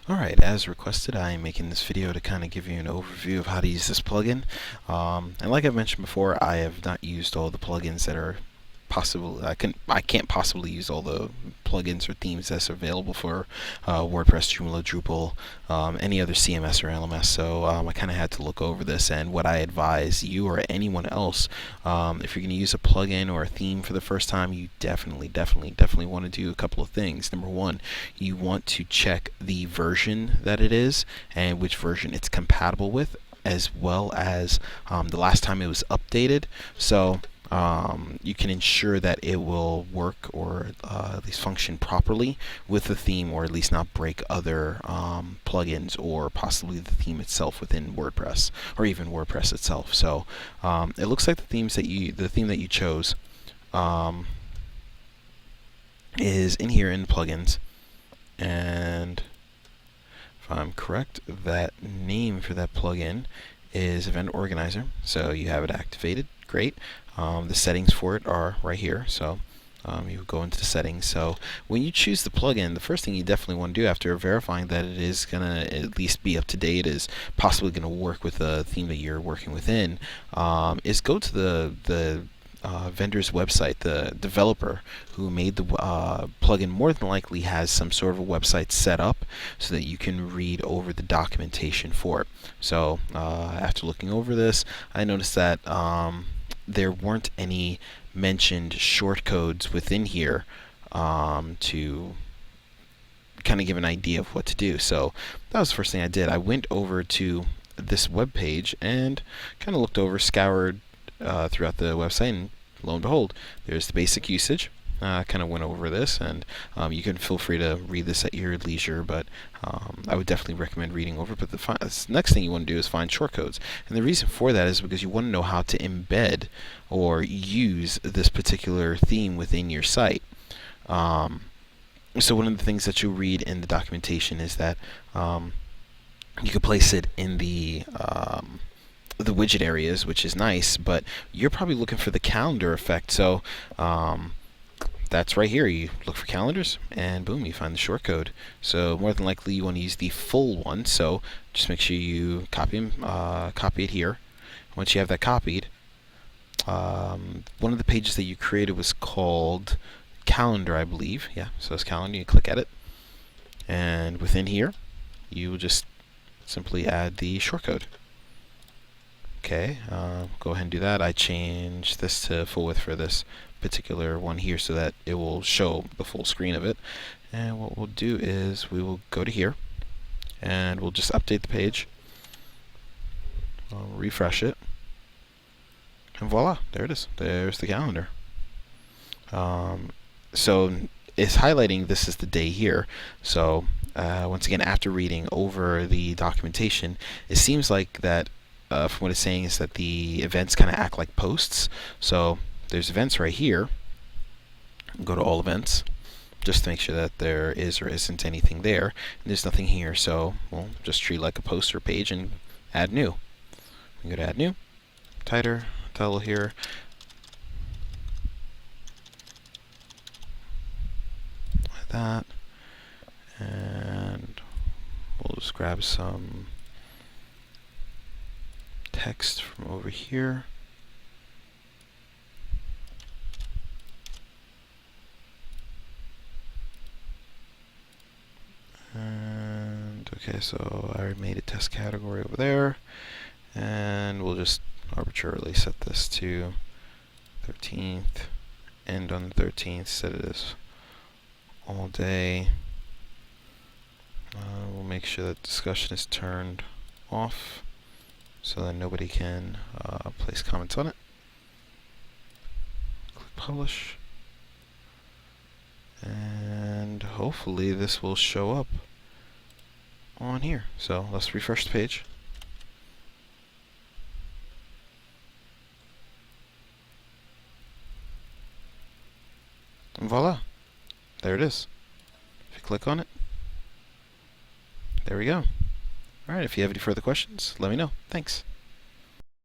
Alright, as requested, I am making this video to kind of give you an overview of how to use this plugin. And like I've mentioned before, I have not used all the plugins that are possible. I can't possibly use all the plugins or themes that's available for WordPress, Joomla, Drupal, any other CMS or LMS. So I kind of had to look over this, and what I advise you or anyone else, if you're going to use a plugin or a theme for the first time, you definitely want to do a couple of things. Number one, you want to check the version that it is and which version it's compatible with, as well as the last time it was updated. So you can ensure that it will work or at least function properly with the theme, or at least not break other plugins or possibly the theme itself within WordPress, or even WordPress itself. So it looks like the theme that you chose is in here in plugins, and if I'm correct, that name for that plugin is Event Organizer. So you have it activated. Great. The settings for it are right here. So you go into the settings. So when you choose the plugin, the first thing you definitely want to do after verifying that it is going to at least be up to date, is possibly going to work with the theme that you're working within, is go to the vendor's website. The developer who made the plugin more than likely has some sort of a website set up so that you can read over the documentation for it. So after looking over this, I noticed that there weren't any mentioned shortcodes within here to kind of give an idea of what to do. So that was the first thing I did. I went over to this web page and kind of looked over, scoured throughout the website, and lo and behold, there's the basic usage. Kind of went over this, and you can feel free to read this at your leisure, but I would definitely recommend reading over. But the next thing you want to do is find shortcodes, and the reason for that is because you want to know how to embed or use this particular theme within your site. So one of the things that you read in the documentation is that you can place it in the widget areas, which is nice, but you're probably looking for the calendar effect. So that's right here. You look for calendars, and boom, you find the shortcode. So more than likely you want to use the full one. So just make sure you copy it here. Once you have that copied, one of the pages that you created was called calendar, I believe. Yeah, so it's calendar. You click edit, and within here you will just simply add the shortcode. Okay, go ahead and do that. I change this to full width for this particular one here so that it will show the full screen of it. And what we'll do is we will go to here and we'll just update the page. I'll refresh it, and voila, there it is. There's the calendar. So it's highlighting this is the day here. So once again, after reading over the documentation, it seems like that from what it's saying is that the events kind of act like posts. So there's events right here. Go to all events just to make sure that there is or isn't anything there. And there's nothing here, so we'll just treat it like a post or page and add new. We go to add new, title here. Like that. And we'll just grab some text from over here. And okay, so I made a test category over there, and we'll just arbitrarily set this to 13th, end on the 13th, set it as all day. We'll make sure that discussion is turned off so that nobody can place comments on it. Click publish, and hopefully this will show up on here. So let's refresh the page. And voila, there it is. If you click on it, there we go. Alright, if you have any further questions, let me know. Thanks.